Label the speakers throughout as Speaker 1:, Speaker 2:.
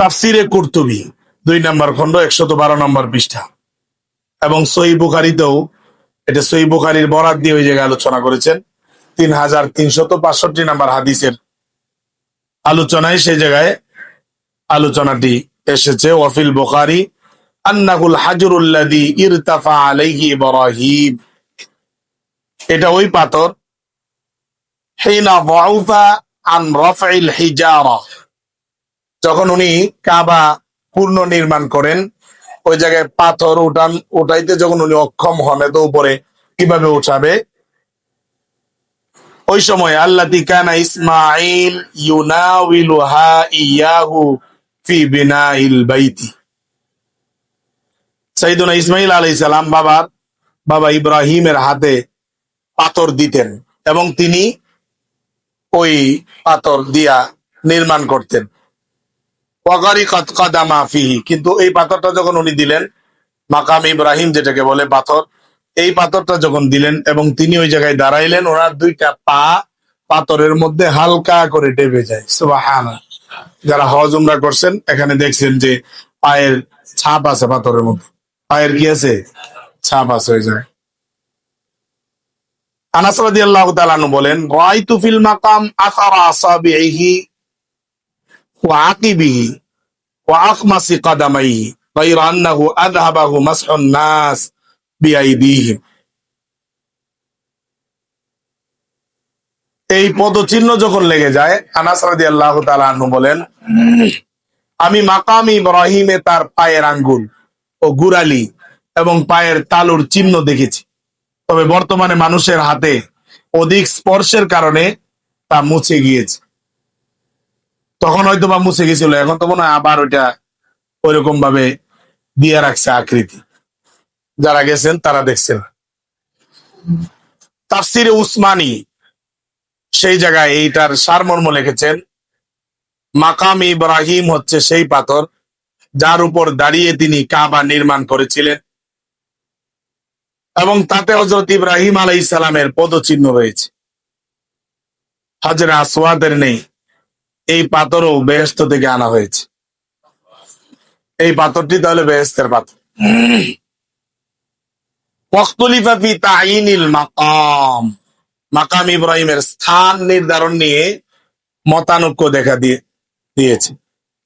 Speaker 1: তাফসিরে কুরতুবী 2 নম্বর খণ্ড 112 নম্বর পৃষ্ঠা, এবং সহিহ বুখারীতেও, এটা সহিহ বুখারীর বরাত দিয়ে ওই জায়গায় আলোচনা করেছেন 3365 নম্বর হাদিসের আলোচনায়, সেই জায়গায় আলোচনাটি এসেছে। ওয়াফিল বুখারী আন্নাহুল হাজরুল্লাযী ইরতাফা আলাইহি ইব্রাহিম, এটা ওই পাথর হিনা যাউফা আন রাফইল হিজারা, যখন উনি কাবা পূর্ণ নির্মাণ করেন, ওই জায়গায় পাথর উঠাইতে যখন উনি অক্ষম হন, এত উপরে কিভাবে উঠাবে, ওই সময় আল্লাতী কানা ইসমাঈল ইউনাউইলুহা ইয়াহু ফি বিনাইল বাইতি, সাইয়েদুনা ইসমাঈল আলাইহিস সালাম বাবা ইব্রাহিমের হাতে পাথর দিতেন এবং তিনি ওই পাথর দিয়া নির্মাণ করতেন। ওয়াগারিকাত কাদামা ফিহি, কিন্তু এই পাথরটা যখন উনি দিলেন, মাকাম ইব্রাহিম যেটাকে বলে পাথর, এই পাথরটা যখন দিলেন এবং তিনি ওই জায়গায় দাঁড়াইলেন, ওনার 2টা পা পাথরের মধ্যে হালকা করে ডেবে যায়। সুবহানাল্লাহ। যারা হজ উমরা করছেন এখানে দেখছেন যে পায়ের ছাপ আছে, পাথরের মধ্যে পায়ের কি আছে, ছাপ আছে ওই জায়গায়। আনাস রাদিয়াল্লাহু তাআলা আনহু বলেন, রাআইতু ফিল মাকাম আসারা আসাবিহি ওয়া আকিবিহি ওয়া আখমাসি কাদামাইহি গায়রা আন্নাহু আযহাবাহু মাসহুন নাস বিআইদিহিম। এই পদচিহ্ন যখন লেগে যায়, আনাস রাদিয়াল্লাহু তাআলা আনহু বলেন, আমি মাকাম ইব্রাহিমে তার পায়ের আঙ্গুল ও গুরালি এবং পায়ের তালুর চিহ্ন দেখেছি, তবে বর্তমানে মানুষের হাতে অধিক স্পর্শের কারণে তা মুছে গিয়েছে। তখন হয়তো বা মুছে গেছিল, এখন তো মনে হয় আবার ওইটা ওইরকম ভাবে দিয়ে রাখছে আকৃতি, যারা গেছেন তারা দেখছেন। তাফসিরে উসমানী সেই জায়গায় এইটার সারমর্ম লিখেছেন, মাকাম ইব্রাহিম হচ্ছে সেই পাথর যার উপর দাঁড়িয়ে তিনি কাবা নির্মাণ করেছিলেন, এবং তাতে হযরত ইব্রাহিম আলাইহিস সালামের পদচিহ্ন রয়েছে। হাজরে আসওয়াদের নেই, এই পাথরও বেহেশত থেকে আনা হয়েছে। এই পাথরটি তাহলে বেহেশতের পাথর। ওয়াখতুলিফা ফি তাঈনিল মাকাম, মাকাম ইব্রাহিমের স্থান নির্ধারণ নিয়ে মতানৈক্য দেখা দিয়েছে।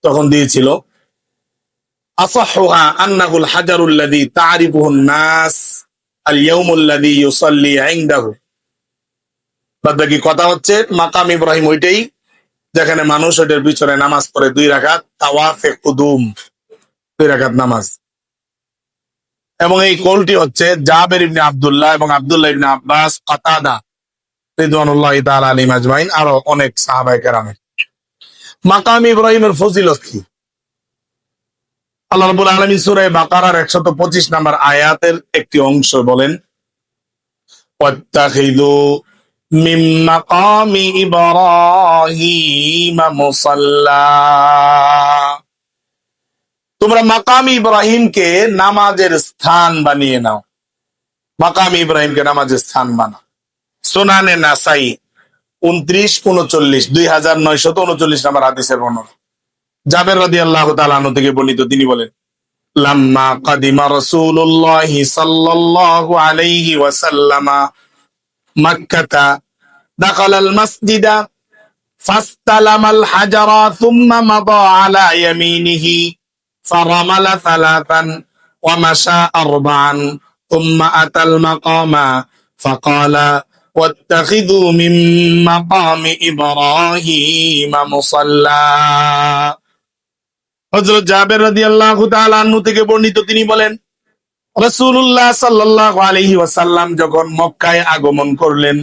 Speaker 1: তখন দিয়েছিল, আসাহুহা আন্নাহুল হাজারুল্লাযী তা'রিফুহুন নাস আল ইয়াউমুল্লাযী ইউসাল্লি ইনদাহু। বাদবাকি কথা হচ্ছে মাকাম ইব্রাহিম ওইটাই যেখানে মানুষ ওইটার পিছনে নামাজ পড়ে 2 রাকাত তাওয়াফে কুদুম, 2 রাকাত নামাজ। এবং এই কৌলটি হচ্ছে জাবের ইবনে আব্দুল্লাহ এবং আব্দুল্লাহ ইবনে আব্বাস, কাতাদা রিদওয়ানুল্লাহি তাআলা আলাইহিম আজমাইন, আরো অনেক সাহাবায়ে কেরামের। মাকাম ইব্রাহিমের ফজিলত কি? আল্লাহ রাব্বুল আলামিন সূরা বাকারার 125 নম্বর আয়াতের একটি অংশ বলেন, ওয়াত্তাখিযু মিন মাকামি ইব্রাহিম মুসাল্লা, তোমরা মাকাম ইব্রাহিমকে নামাজের স্থান বানিয়ে নাও। মাকাম ইব্রাহিমকে নামাজের স্থান বানাও। সুনানে নাসাই 2939 2939 নম্বর হাদিসের বর্ণনা। জাবের রাদিয়াল্লাহু তাআলা আনহু থেকে বর্ণিত, তিনি বলেন, লাম্মা কাদিমা রাসূলুল্লাহ সাল্লাল্লাহু আলাইহি ওয়াসাল্লাম মক্কাতা দাখালাল মাসজিদা ফাস্তালামাল হাজারা সুম্মা মাদা আলা ইয়ামিনিহি فرمل 3 ومشى 4 ثم أتى المقام فقال واتخذوا من مقام إبراهيم مصلى। হযরত জাবের রাদিয়াল্লাহু তাআলা আনহু থেকে বর্ণিত, তিনি বলেন, রাসূলুল্লাহ সাল্লাল্লাহু আলাইহি ওয়াসাল্লাম যখন মক্কায় আগমন করলেন,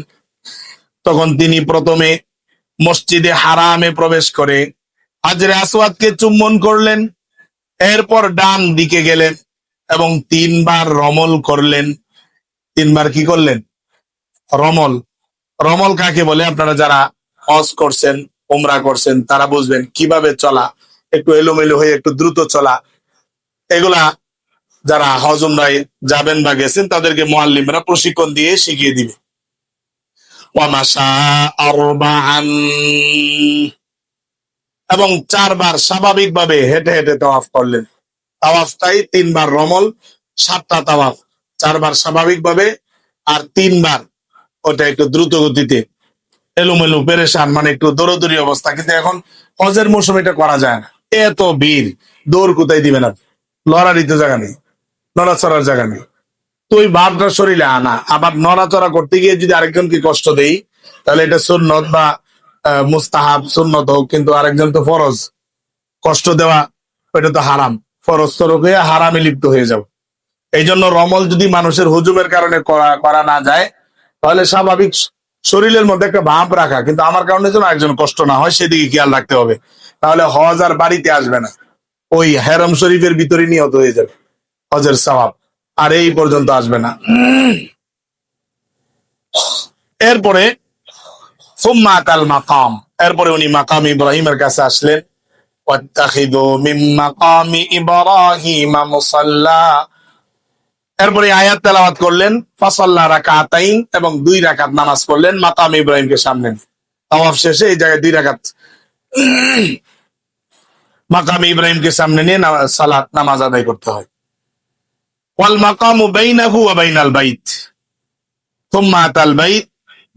Speaker 1: তখন তিনি প্রথমে মসজিদে হারামে প্রবেশ করে হাজরে আসওয়াদকে চুম্বন করলেন, এরপর ডান দিকে গেলেন এবং 3 বার রমল করলেন। 3 বার কি করলেন? রমল। রমল কাকে বলে? আপনারা যারা হজ করছেন, উমরা করছেন, তারা বুঝবেন কিভাবে চলা, একটু এলোমেলো হয়ে একটু দ্রুত চলা, এগুলা যারা হজ উমরায় যাবেন বা গেছেন তাদেরকে মুআল্লিমরা প্রশিক্ষণ দিয়ে শিখিয়ে দিবে। ওয়ামাশা আরবাআন, এবং 4 বার স্বাভাবিকভাবে হেঁটে হেঁটে তাওয়াফ করলেন। তাওয়াফটাই 3 বার রমল, 7টা তাওয়াফ, 4 বার স্বাভাবিকভাবে আর 3 বার ওটা একটু দ্রুত গতিতে, এলোমেলো পেরেশান, মানে একটু দৌড়দৌড়ি অবস্থা। কিন্তু এখন হজের মৌসুম এটা করা যায় না, এত ভিড়, দৌড় কোথায় দিবেন আপনি? লড়ারই তো জায়গা নেই, নড়াচড়ার জায়গা নেই। তো ওই ভাবটা শরীরে আনা, আবার নড়াচড়া করতে গিয়ে যদি আরেকজনকে কষ্ট দেই, তাহলে এটা সুন্নত বা মুস্তাহাব, সুন্নত হোক, কিন্তু আরেকজন তো ফরজ, কষ্ট দেওয়া ওইটা তো হারাম, ফরজ তরক হয়ে হারামে লিপ্ত হয়ে যাও। এই জন্য রমল যদি মানুষের হুজুমের কারণে করা না যায়, তাহলে স্বাভাবিক শরীরের মধ্যে একটা ভাব রাখা, কিন্তু আমার কারণে যেন একজন কষ্ট না হয় সেদিকে খেয়াল রাখতে হবে। তাহলে হজ আর বাড়িতে আসবে না, ওই হেরম শরীফের ভিতরে নিহত হয়ে যাবে হজের সওয়াব, আর এই পর্যন্ত আসবে না। এরপরে সুম্মা আতাল মাকাম, এরপরে উনি মাকাম ইব্রাহিমের কাছে আসলেন। ওয়াত্তাখিযু মিন মাকামি ইব্রাহিম মুসাল্লা, এরপরে আয়াত তেলাওয়াত করলেন। ফাসাল্লা রাকাতাইন, এবং 2 রাকাত নামাজ পড়লেন মাকাম ইব্রাহিমকে সামনে। তাওয়াফ শেষে এই জায়গায় 2 রাকাত মাকাম ইব্রাহিমকে সামনে নিয়ে সালাত নামাজ আদায় করতে হয়। ওয়াল মাকামু বাইনাহু ওয়া বাইনাল বাইত সুম্মা আতাল বাইত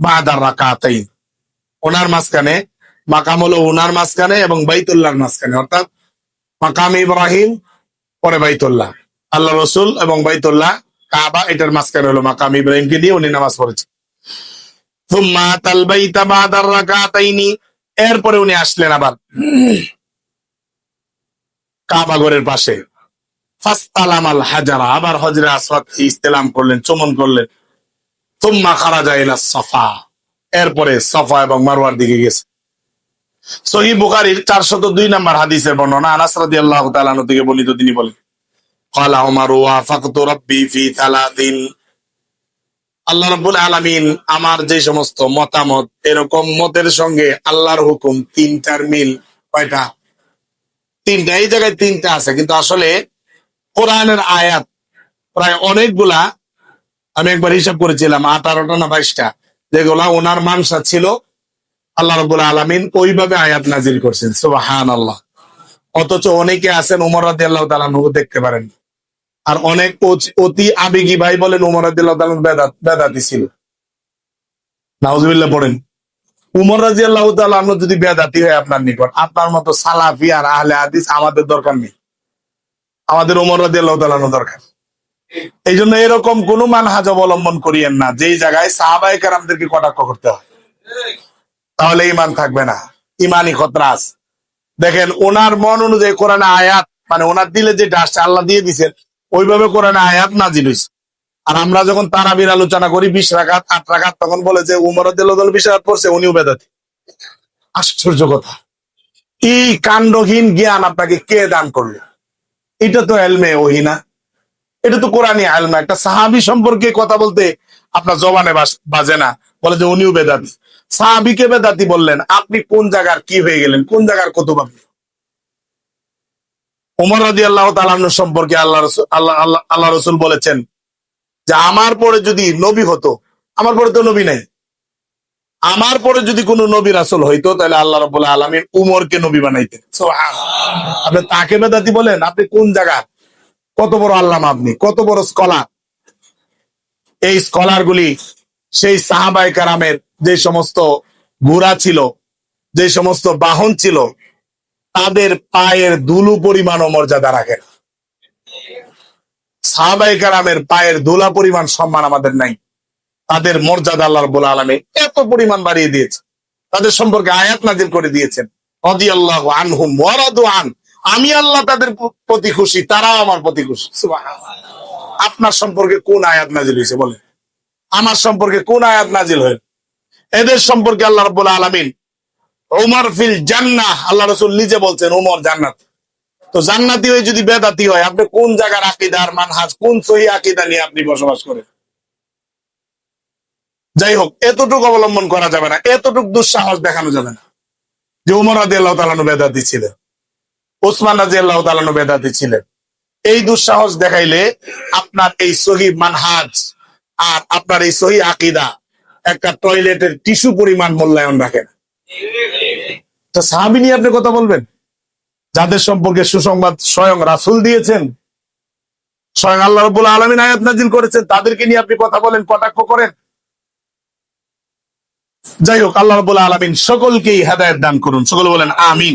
Speaker 1: বা'দা রাকাতাইন, ওনার মাঝখানে, মাকাম হলো ওনার মাঝখানে এবং বাইতুল্লাহর মাঝখানে, অর্থাৎ মাকাম ইব্রাহিম পরে বাইতুল্লাহ, আল্লাহ রসুল এবং বাইতুল্লাহ কাবা, এটার মাঝখানে হলো মাকাম ইব্রাহিমকে নিয়ে উনি নামাজ পড়েছেন। সুম্মা আতাল বাইতা বা'দা রাকাতাইনি, এরপরে উনি আসলেন আবার কাবা ঘরের পাশে। ফাসতালামাল হাজারা, আবার হজরে আসওয়াদ ইস্তেলাম করলেন, চুম্বন করলেন। সুম্মা খারাজা ইলা সাফা, এরপরে সাফা এবং মারওয়ার দিকে গেছে। সহিহ বুখারীর 402 নম্বর হাদিসের বর্ণনা, আনাস রাদিয়াল্লাহু তাআলা আনহু থেকে বর্ণিত, তিনি বলেন, ক্বালা উমর ওয়াফাকতু রাব্বি ফি 3, আল্লাহ রাব্বুল আলামিন আমার যে সমস্ত মতামত, এরকম মতের সঙ্গে আল্লাহর হুকুম 3টার মিল। কয়টা? 3টা। এই জায়গায় 3টা আছে, কিন্তু আসলে কোরআনের আয়াত প্রায় অনেকগুলা, আমি একবার হিসাব করেছিলাম 18টা না 22টা, যেগুলা ওনার মানসা ছিল, আল্লাহ রাব্বুল আলামিন ওইভাবে আয়াত নাজিল করছেন। সুবহানাল্লাহ। অথচ অনেকে আছেন উমর রাদিয়াল্লাহু তাআলা আনহু দেখতে পারেন, আর অনেক অতি আবেগী ভাই বলেন উমর রাদিয়াল্লাহু তাআলা বেদাতি ছিল। নাউজুবিল্লাহ পড়েন। উমর রাদিয়াল্লাহু তাআলা আনহু যদি বেদাতি হয় আপনার নিকট, আপনার মতো সালাফি আর আহলে হাদিস আমাদের দরকার নেই, আমাদের উমর রাদিয়াল্লাহু তাআলা আনহু দরকার। এই জন্য এরকম কোন মানহাজ অবলম্বন করিয়েন না যেই জায়গায় সাহাবায়ে কেরামদেরকে কটাক্ষ করতে হয়, তাহলে ঈমান থাকবে না, ঈমানি খতরা আছে। দেখেন ওনার মন অনুযায়ী কোরআনে আয়াত, মানে ওনার দিলে যেটা আসছে আল্লাহ দিয়ে দিচ্ছেন, ওইভাবে কোরআনে আয়াত নাজিল হয়েছে। আর আমরা যখন তারাবির আলোচনা করি 20 রাকাত 8 রাকাত, তখন বলে যে উমর রাদিয়াল্লাহু তাআলা 20 রাকাত পড়ছে, উনিও বেদাতি। আশ্চর্য কথা, এই কাণ্ডহীন জ্ঞান আপনাকে কে দান করলো? এটা তো এলমে ওহী না, এটা তো কোরআনী ইলম। একটা সাহাবী সম্পর্কে কথা বলতে আপনার জবানে বাজে না, বলে যে উনিও বেদাতি। সাহাবীকে বেদাতি বললেন, আপনি কোন জায়গার কি হয়ে গেলেন? কোন জায়গার কুতুব আপনি? ওমর রাদিয়াল্লাহু তাআলা আনহু সম্পর্কে আল্লাহ রাসূল বলেছেন যে আমার পরে যদি নবী হতো, আমার পরে তো নবী নাই, আমার পরে যদি কোন নবী রাসূল হইতো, তাহলে আল্লাহ রাব্বুল আলামিন উমরকে নবী বানাইতেন। সুবহানাল্লাহ। আপনি তাকে বেদাতি বলেন? আপনি কোন জায়গা? কত বড় আল্লামা আপনি, কত বড় স্কলার! এই স্কলার গুলি সেই সাহাবায়ে কেরামের যে সমস্ত ঘোড়া ছিল, যে সমস্ত বাহন ছিল, তাদের পায়ের ধুলো পরিমাণও মর্যাদা রাখে না। সাহাবায়ে কেরামের পায়ের ধুলা পরিমাণ সম্মান আমাদের নাই। তাদের মর্যাদা আল্লাহ রাব্বুল আলামিন এত পরিমাণ বাড়িয়ে দিয়েছে, তাদের সম্পর্কে আয়াত নাযিল করে দিয়েছেন, রাদিয়াল্লাহু আনহুম ওয়া রাদু আন, আমি আল্লাহ তাদের প্রতি খুশি, তারাও আমার প্রতি খুশি। সুবহানাল্লাহ। আপনার সম্পর্কে কোন আয়াত নাযিল হয়েছে বলেন? আমার সম্পর্কে কোন আয়াত নাযিল হয়েছে? এদের সম্পর্কে আল্লাহ রাব্বুল আলামিন উমর ফিল জান্নাহ, আল্লাহ রাসূল নিজে বলছেন উমর জান্নাত। তো জান্নাতি হয়ে যদি বেদাতি হয়, আপনি কোন জায়গার আকীদার মানহাজ, কোন সহিহ আকীদা নিয়ে আপনি বসবাস করেন? যাই হোক, এতটুকু অবলম্বন করা যাবে না, এতটুকু দুঃসাহস দেখানো যাবে না যে উমর রাদিয়াল্লাহু তাআলা আনহু বেদাতি ছিলেন, ওসমান রাদিয়াল্লাহু তাআলা আনহু বেদাতি ছিলেন। এই দুঃসাহস দেখাইলে আপনার এই সহিহ মানহাজ আর আপনার এই সহিহ আকীদা একটা টয়লেটের টিস্যু পরিমাণ মূল্যায়ন রাখেন। তো সাহাবী নিয়ে আপনি কথা বলবেন? যাদের সম্পর্কে সুসংবাদ স্বয়ং রাসূল দিয়েছেন, স্বয়ং আল্লাহ রাব্বুল আলামিন আয়াত নাযিল করেছেন, তাদেরকে নিয়ে আপনি কথা বলেন, কটাক্ষ করেন। যাই হোক, আল্লাহ রাব্বুল আলামিন সকলকেই হেদায়েত দান করুন, সকলে বলেন আমিন।